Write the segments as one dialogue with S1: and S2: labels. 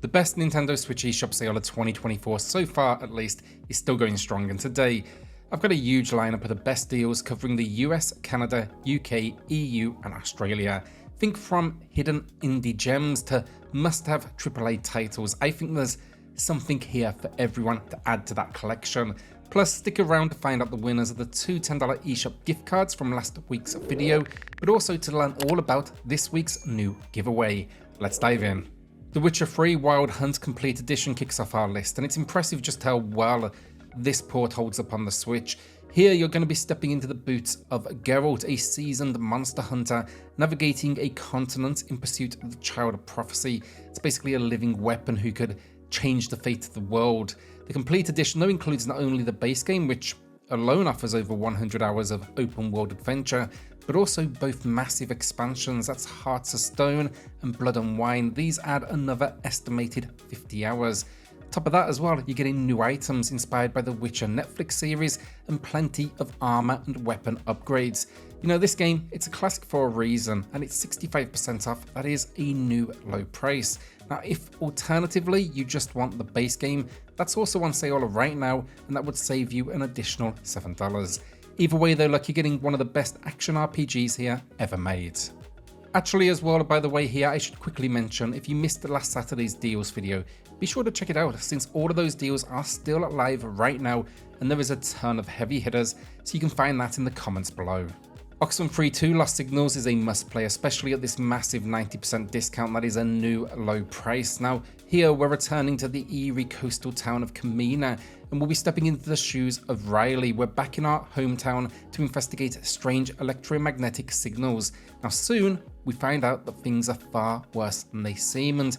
S1: The best Nintendo Switch eShop sale of 2024 so far at least is still going strong, and today I've got a huge lineup of the best deals covering the US, Canada, UK, EU and Australia. Think from hidden indie gems to must-have AAA titles. I think there's something here for everyone to add to that collection. Plus, stick around to find out the winners of the two $10 eShop gift cards from last week's video, but also to learn all about this week's new giveaway. Let's dive in. The Witcher 3 Wild Hunt Complete Edition kicks off our list, and it's impressive just how well this port holds up on the Switch. Here you're going to be stepping into the boots of Geralt, a seasoned monster hunter, navigating a continent in pursuit of the Child of Prophecy. It's basically a living weapon who could change the fate of the world. The Complete Edition though includes not only the base game, which alone offers over 100 hours of open world adventure, but also both massive expansions, that's Hearts of Stone and Blood and Wine. These add another estimated 50 hours. Top of that as well, you're getting new items inspired by the Witcher Netflix series and plenty of armor and weapon upgrades. You know, this game, it's a classic for a reason, and it's 65% off. That is a new low price. Now, if alternatively you just want the base game, that's also on sale right now, and that would save you an additional $7. Either way though, look, you're getting one of the best action RPGs here ever made. Actually as well, by the way here, I should quickly mention, if you missed the last Saturday's deals video, be sure to check it out, since all of those deals are still live right now, and there is a ton of heavy hitters, so you can find that in the comments below. OXENFREE 2 Lost Signals is a must-play, especially at this massive 90% discount that is a new low price. Now, here we're returning to the eerie coastal town of Kamina, and we'll be stepping into the shoes of Riley. We're back in our hometown to investigate strange electromagnetic signals. Now soon, we find out that things are far worse than they seem, and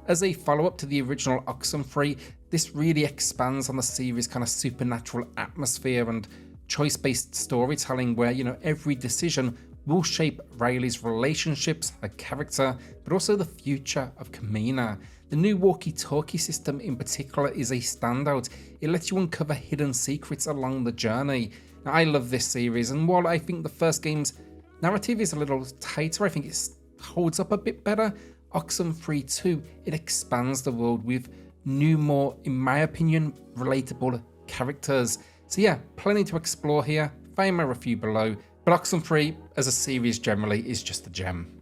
S1: as a follow-up to the original OXENFREE, this really expands on the series' kind of supernatural atmosphere and choice-based storytelling where, you know, every decision will shape Riley's relationships, her character, but also the future of Kamina. The new walkie-talkie system in particular is a standout. It lets you uncover hidden secrets along the journey. Now, I love this series, and while I think the first game's narrative is a little tighter, I think it holds up a bit better. OXENFREE 2, it expands the world with new, more, in my opinion, relatable characters. So yeah, plenty to explore here. Find my review below, but OXENFREE as a series generally is just a gem.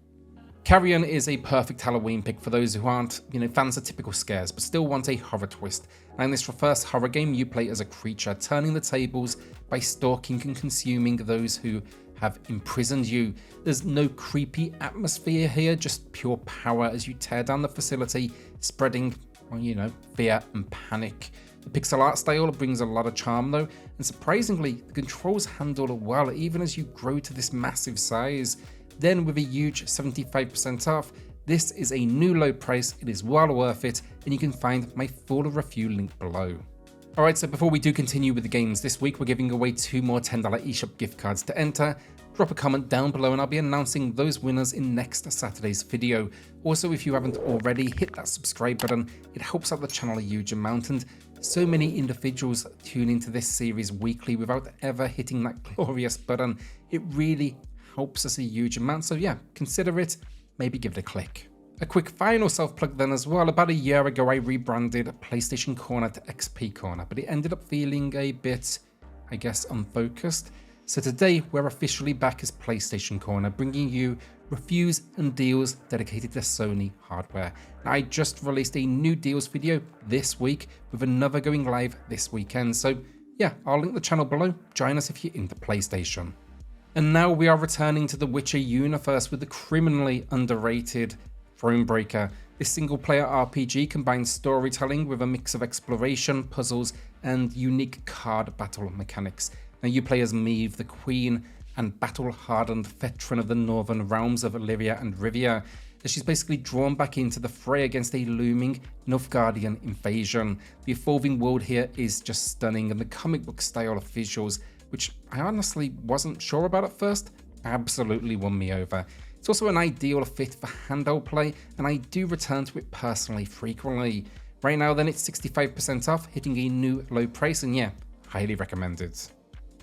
S1: CARRION is a perfect Halloween pick for those who aren't, you know, fans of typical scares, but still want a horror twist. Now in this first horror game, you play as a creature, turning the tables by stalking and consuming those who have imprisoned you. There's no creepy atmosphere here, just pure power as you tear down the facility, spreading, well, you know, fear and panic. The pixel art style brings a lot of charm though, and surprisingly, the controls handle well even as you grow to this massive size. Then with a huge 75% off, this is a new low price, it is well worth it, and you can find my full review link below. Alright, so before we do continue with the games this week, we're giving away two more $10 eShop gift cards. To enter, drop a comment down below and I'll be announcing those winners in next Saturday's video. Also, if you haven't already, hit that subscribe button, it helps out the channel a huge amount, and so many individuals tune into this series weekly without ever hitting that glorious button. It really helps us a huge amount, so yeah, consider it, maybe give it a click. A quick final self-plug then as well. About a year ago I rebranded PlayStationCorner to XPCorner, but it ended up feeling a bit, I guess, unfocused. So today we're officially back as PlayStationCorner, bringing you reviews and deals dedicated to Sony hardware. Now, I just released a new deals video this week with another going live this weekend. So yeah, I'll link the channel below. Join us if you're into PlayStation. And now we are returning to the Witcher universe with the criminally underrated Thronebreaker. This single-player RPG combines storytelling with a mix of exploration, puzzles, and unique card battle mechanics. Now you play as Meve, the Queen and battle-hardened veteran of the northern realms of Illyria and Rivia, as she's basically drawn back into the fray against a looming Nilfgaardian invasion. The evolving world here is just stunning, and the comic book style of visuals, which I honestly wasn't sure about at first, absolutely won me over. It's also an ideal fit for handheld play, and I do return to it personally frequently. Right now then, it's 65% off, hitting a new low price, and yeah, highly recommended.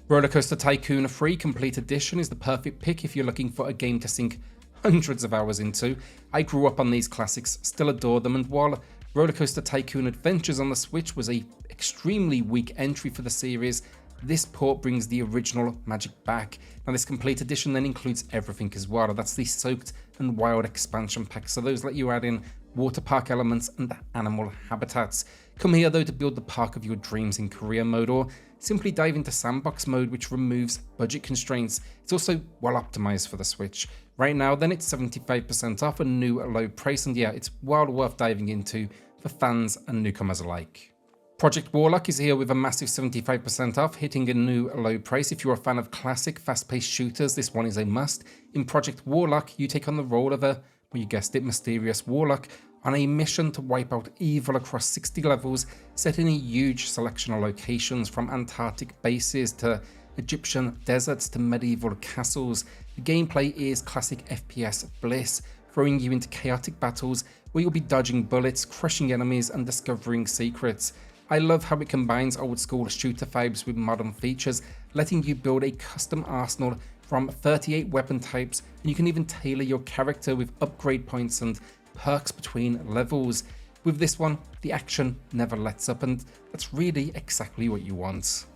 S1: RollerCoaster Tycoon 3 Complete Edition is the perfect pick if you're looking for a game to sink hundreds of hours into. I grew up on these classics, still adore them, and while RollerCoaster Tycoon Adventures on the Switch was a extremely weak entry for the series. This port brings the original magic back. Now this complete edition then includes everything as well. That's the Soaked and Wild expansion pack, so those let you add in water park elements and animal habitats. Come here though to build the park of your dreams in career mode, or simply dive into sandbox mode, which removes budget constraints. It's also well optimized for the Switch. Right now then it's 75% off, a new low price, and yeah, it's well worth diving into for fans and newcomers alike. Project Warlock is here with a massive 75% off, hitting a new low price. If you're a fan of classic fast-paced shooters, this one is a must. In Project Warlock, you take on the role of a, well, you guessed it, mysterious warlock on a mission to wipe out evil across 60 levels, set in a huge selection of locations from Antarctic bases to Egyptian deserts to medieval castles. The gameplay is classic FPS bliss, throwing you into chaotic battles where you'll be dodging bullets, crushing enemies and discovering secrets. I love how it combines old school shooter vibes with modern features, letting you build a custom arsenal from 38 weapon types, and you can even tailor your character with upgrade points and perks between levels. With this one, the action never lets up, and that's really exactly what you want.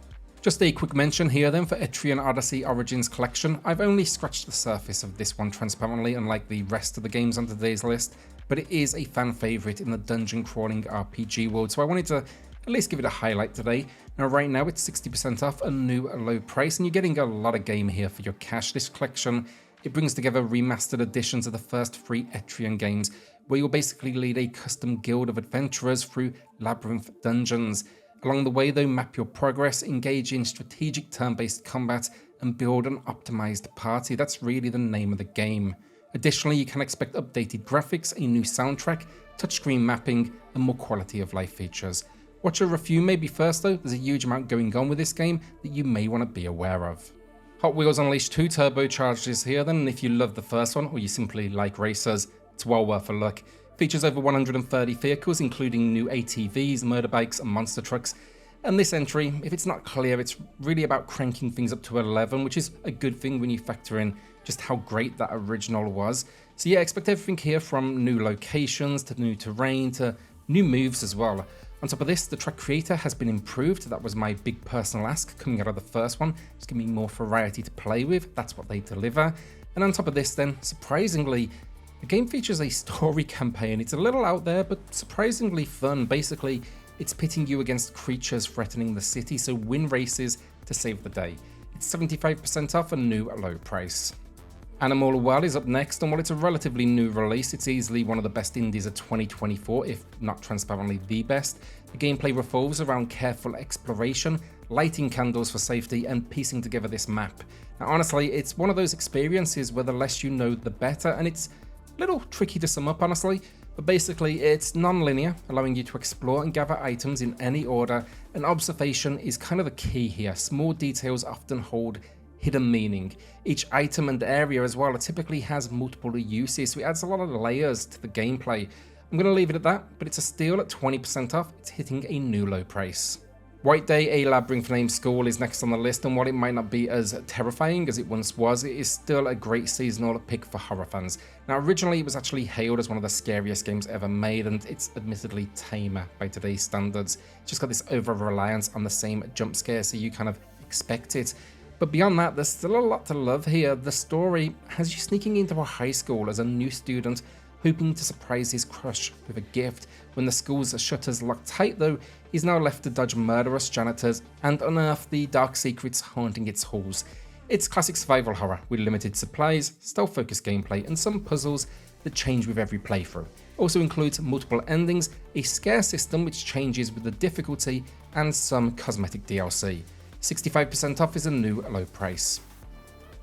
S1: Just a quick mention here then for Etrian Odyssey Origins Collection. I've only scratched the surface of this one transparently, unlike the rest of the games on today's list, but it is a fan favourite in the dungeon crawling RPG world, so I wanted to at least give it a highlight today. Now right now it's 60% off, a new low price, and you're getting a lot of game here for your cash. This collection, it brings together remastered editions of the first 3 Etrian games, where you'll basically lead a custom guild of adventurers through Labyrinth dungeons. Along the way though, map your progress, engage in strategic turn-based combat, and build an optimized party. That's really the name of the game. Additionally, you can expect updated graphics, a new soundtrack, touchscreen mapping, and more quality of life features. Watch a review maybe first though, there's a huge amount going on with this game that you may want to be aware of. Hot Wheels Unleashed 2 Turbocharged is here then, and if you love the first one or you simply like racers, it's well worth a look. Features over 130 vehicles, including new ATVs, motorbikes and monster trucks. And this entry, if it's not clear, it's really about cranking things up to 11, which is a good thing when you factor in just how great that original was. So yeah, expect everything here from new locations to new terrain to new moves as well. On top of this, the track creator has been improved. That was my big personal ask coming out of the first one. Just give me more variety to play with. That's what they deliver. And on top of this then, surprisingly, the game features a story campaign. It's a little out there, but surprisingly fun. Basically, it's pitting you against creatures threatening the city, so win races to save the day. It's 75% off, a new low price. Animal Well is up next, and while it's a relatively new release, it's easily one of the best indies of 2024, if not transparently the best. The gameplay revolves around careful exploration, lighting candles for safety, and piecing together this map. Now honestly, it's one of those experiences where the less you know, the better, and it's a little tricky to sum up honestly, but basically it's non-linear, allowing you to explore and gather items in any order, and observation is kind of the key here. Small details often hold hidden meaning. Each item and area as well typically has multiple uses, so it adds a lot of layers to the gameplay. I'm going to leave it at that, but it's a steal at 20% off. It's hitting a new low price. White Day, a Labyrinth named school, is next on the list, and while it might not be as terrifying as it once was, it is still a great seasonal pick for horror fans. Now originally it was actually hailed as one of the scariest games ever made, and it's admittedly tamer by today's standards. It's just got this over-reliance on the same jump scare, so you kind of expect it. But beyond that, there's still a lot to love here. The story has you sneaking into a high school as a new student, hoping to surprise his crush with a gift. When the school's shutters lock tight though, he's now left to dodge murderous janitors and unearth the dark secrets haunting its halls. It's classic survival horror with limited supplies, stealth-focused gameplay, and some puzzles that change with every playthrough. Also includes multiple endings, a scare system which changes with the difficulty, and some cosmetic DLC. 65% off is a new low price.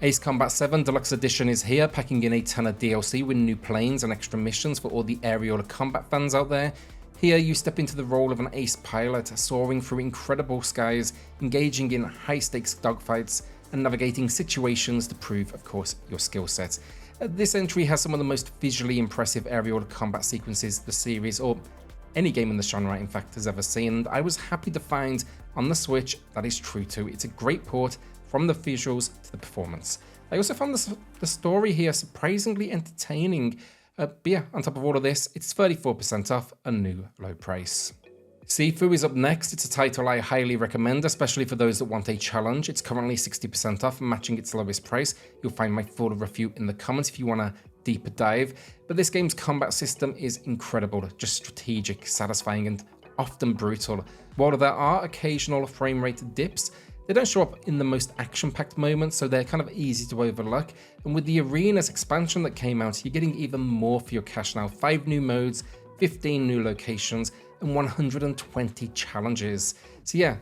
S1: Ace Combat 7 Deluxe Edition is here, packing in a ton of DLC with new planes and extra missions for all the aerial combat fans out there. Here you step into the role of an ace pilot, soaring through incredible skies, engaging in high-stakes dogfights, and navigating situations to prove, of course, your skill set. This entry has some of the most visually impressive aerial combat sequences the series, or any game in the genre in fact, has ever seen, and I was happy to find on the Switch that is true too. It's a great port from the visuals to the performance. I also found the story here surprisingly entertaining. But yeah, on top of all of this, it's 34% off a new low price. Sifu is up next. It's a title I highly recommend, especially for those that want a challenge. It's currently 60% off, matching its lowest price. You'll find my full review in the comments if you want a deeper dive. But this game's combat system is incredible, just strategic, satisfying, and often brutal. While there are occasional frame rate dips, they don't show up in the most action-packed moments, so they're kind of easy to overlook. And with the Arenas expansion that came out, you're getting even more for your cash now. 5 new modes, 15 new locations, and 120 challenges. So yeah,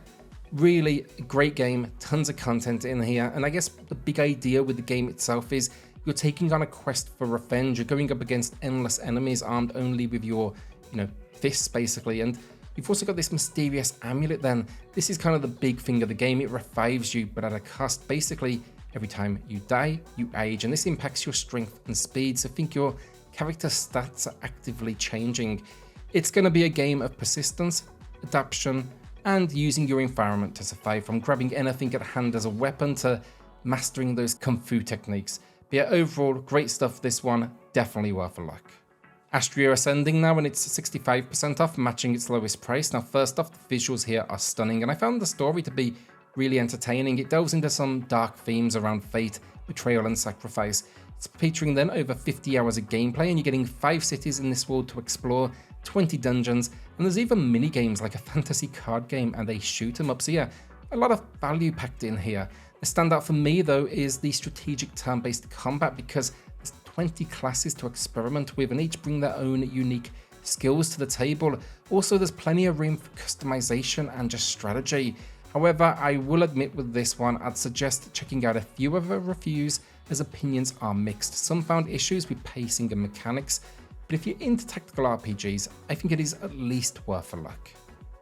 S1: really great game, tons of content in here. And I guess the big idea with the game itself is you're taking on a quest for revenge. You're going up against endless enemies armed only with your, fists basically. And you've also got this mysterious amulet then. This is kind of the big thing of the game. It revives you, but at a cost. Basically, every time you die, you age, and this impacts your strength and speed. So think your character stats are actively changing. It's going to be a game of persistence, adaptation, and using your environment to survive, from grabbing anything at hand as a weapon to mastering those kung fu techniques. But yeah, overall, great stuff. This one, definitely worth a look. Astria Ascending now, and it's 65% off, matching its lowest price. Now, first off, the visuals here are stunning, and I found the story to be really entertaining. It delves into some dark themes around fate, betrayal, and sacrifice. It's featuring then over 50 hours of gameplay, and you're getting 5 cities in this world to explore, 20 dungeons, and there's even mini games like a fantasy card game and a shoot 'em up. So yeah, a lot of value packed in here. The standout for me though is the strategic turn-based combat, because there's 20 classes to experiment with and each bring their own unique skills to the table. Also, there's plenty of room for customization and just strategy. However, I will admit with this one, I'd suggest checking out a few of the reviews as opinions are mixed. Some found issues with pacing and mechanics, but if you're into tactical RPGs, I think it is at least worth a look.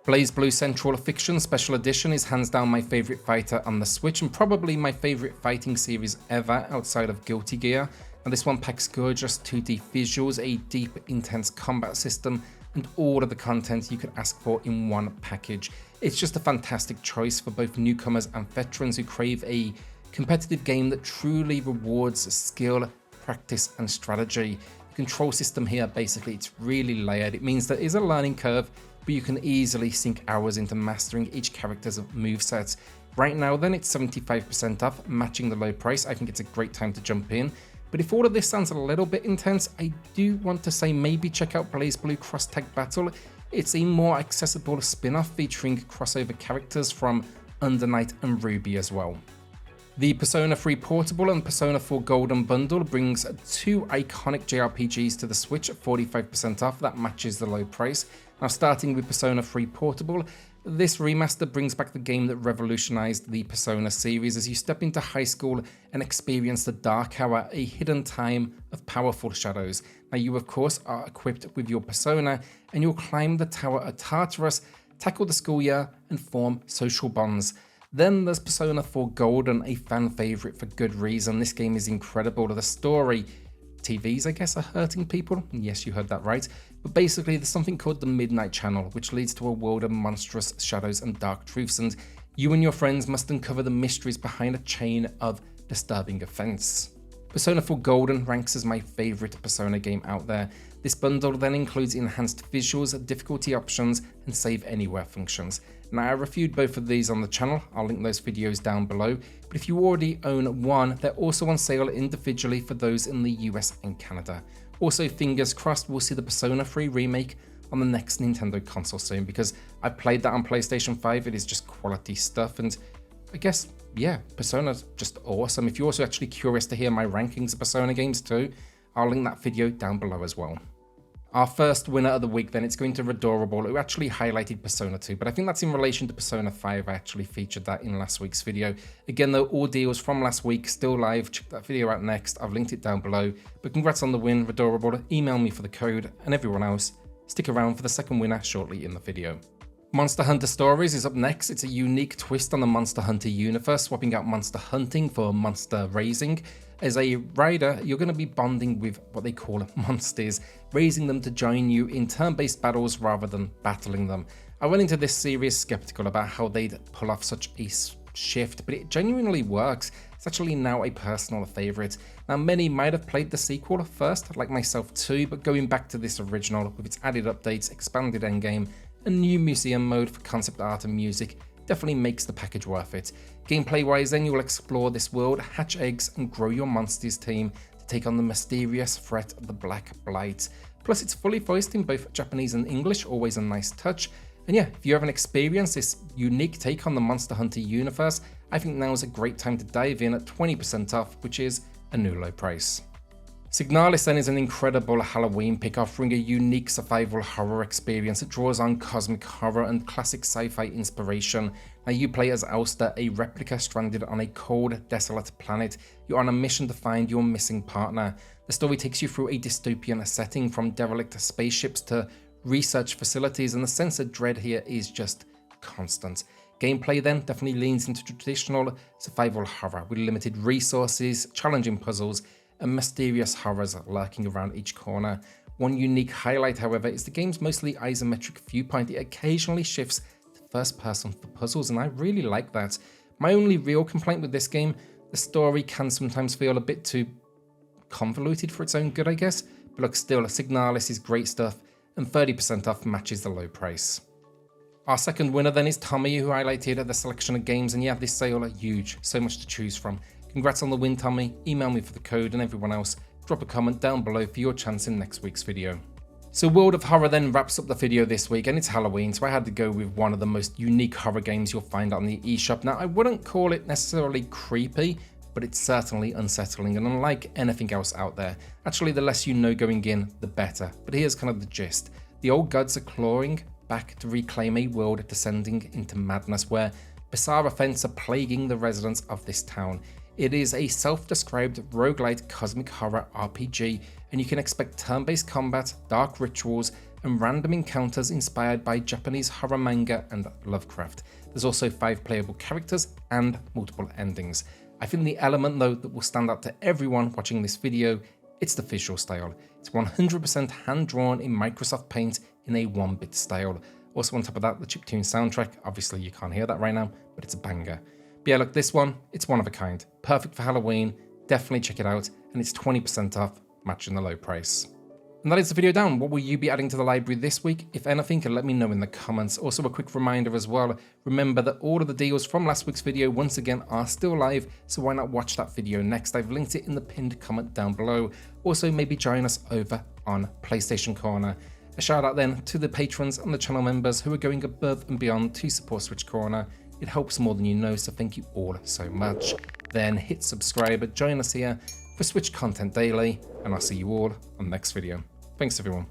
S1: BLAZBLUE CENTRALFICTION Special Edition is hands down my favourite fighter on the Switch, and probably my favourite fighting series ever outside of Guilty Gear. And this one packs gorgeous 2D visuals, a deep, intense combat system, and all of the content you could ask for in one package. It's just a fantastic choice for both newcomers and veterans who crave a competitive game that truly rewards skill, practice, and strategy. The control system here, basically, it's really layered. It means there is a learning curve, but you can easily sink hours into mastering each character's movesets. Right now then, it's 75% off, matching the low price. I think it's a great time to jump in. But if all of this sounds a little bit intense, I do want to say maybe check out BLAZBLUE Cross Tag Battle. It's a more accessible spin-off featuring crossover characters from Under Night and Ruby as well. The Persona 3 Portable and Persona 4 Golden Bundle brings 2 iconic JRPGs to the Switch at 45% off. That matches the low price. Now, starting with Persona 3 Portable, this remaster brings back the game that revolutionized the Persona series as you step into high school and experience the Dark Hour, a hidden time of powerful shadows. Now, you of course are equipped with your Persona, and you'll climb the Tower of Tartarus, tackle the school year, and form social bonds. Then there's Persona 4 Golden, a fan favourite for good reason. This game is incredible. The story, TVs I guess, are hurting people. Yes, you heard that right. But basically there's something called the Midnight Channel, which leads to a world of monstrous shadows and dark truths, and you and your friends must uncover the mysteries behind a chain of disturbing events. Persona 4 Golden ranks as my favourite Persona game out there. This bundle then includes enhanced visuals, difficulty options, and save anywhere functions. Now, I reviewed both of these on the channel. I'll link those videos down below. But if you already own one, they're also on sale individually for those in the US and Canada. Also, fingers crossed we'll see the Persona 3 remake on the next Nintendo console soon, because I played that on PlayStation 5. It is just quality stuff, and I guess, yeah, Persona's just awesome. If you're also actually curious to hear my rankings of Persona games too, I'll link that video down below as well. Our first winner of the week then, it's going to Redorable, who actually highlighted Persona 2, but I think that's in relation to Persona 5. I actually featured that in last week's video. Again though, all deals from last week still live. Check that video out next. I've linked it down below. But congrats on the win, Redorable. Email me for the code, and everyone else, stick around for the second winner shortly in the video. Monster Hunter Stories is up next. It's a unique twist on the Monster Hunter universe, swapping out monster hunting for monster raising. As a rider, you're going to be bonding with what they call monsters, raising them to join you in turn-based battles rather than battling them. I went into this series skeptical about how they'd pull off such a shift, but it genuinely works. It's actually now a personal favourite. Now many might have played the sequel first, like myself too, but going back to this original with its added updates, expanded endgame, and new museum mode for concept art and music definitely makes the package worth it. Gameplay wise then, you will explore this world, hatch eggs and grow your monsters team to take on the mysterious threat of the Black Blight. Plus it's fully voiced in both Japanese and English, always a nice touch. And yeah, if you haven't experienced this unique take on the Monster Hunter universe, I think now is a great time to dive in at 20% off, which is a new low price. SIGNALIS then is an incredible Halloween pick, offering a unique survival horror experience that draws on cosmic horror and classic sci-fi inspiration. Now you play as Auster, a replica stranded on a cold, desolate planet. You're on a mission to find your missing partner. The story takes you through a dystopian setting, from derelict spaceships to research facilities, and the sense of dread here is just constant. Gameplay then definitely leans into traditional survival horror with limited resources, challenging puzzles, and mysterious horrors lurking around each corner. One unique highlight, however, is the game's mostly isometric viewpoint. It occasionally shifts to first person for puzzles, and I really like that. My only real complaint with this game, the story can sometimes feel a bit too convoluted for its own good, I guess. But look, still, SIGNALIS is great stuff, and 30% off matches the low price. Our second winner then is Tommy, who highlighted the selection of games, and yeah, this sale are huge, so much to choose from. Congrats on the win, Tommy. Email me for the code, and everyone else, drop a comment down below for your chance in next week's video. So World of Horror then wraps up the video this week, and it's Halloween, so I had to go with one of the most unique horror games you'll find on the eShop. Now I wouldn't call it necessarily creepy, but it's certainly unsettling and unlike anything else out there. Actually, the less you know going in, the better. But here's kind of the gist. The old gods are clawing back to reclaim a world descending into madness where bizarre events are plaguing the residents of this town. It is a self-described roguelite cosmic horror RPG, and you can expect turn-based combat, dark rituals, and random encounters inspired by Japanese horror manga and Lovecraft. There's also 5 playable characters and multiple endings. I think the element though that will stand out to everyone watching this video, it's the visual style. It's 100% hand-drawn in Microsoft Paint in a 1-bit style. Also on top of that, the chiptune soundtrack, obviously you can't hear that right now, but it's a banger. But yeah, look, this one, it's one of a kind. Perfect for Halloween, definitely check it out, and it's 20% off, matching the low price. And that is the video down. What will you be adding to the library this week? If anything, let me know in the comments. Also a quick reminder as well, remember that all of the deals from last week's video once again are still live, so why not watch that video next? I've linked it in the pinned comment down below. Also maybe join us over on PlayStation Corner. A shout out then to the patrons and the channel members who are going above and beyond to support SwitchCorner. It helps more than you know, so thank you all so much. Then hit subscribe, join us here for Switch content daily, and I'll see you all on the next video. Thanks everyone.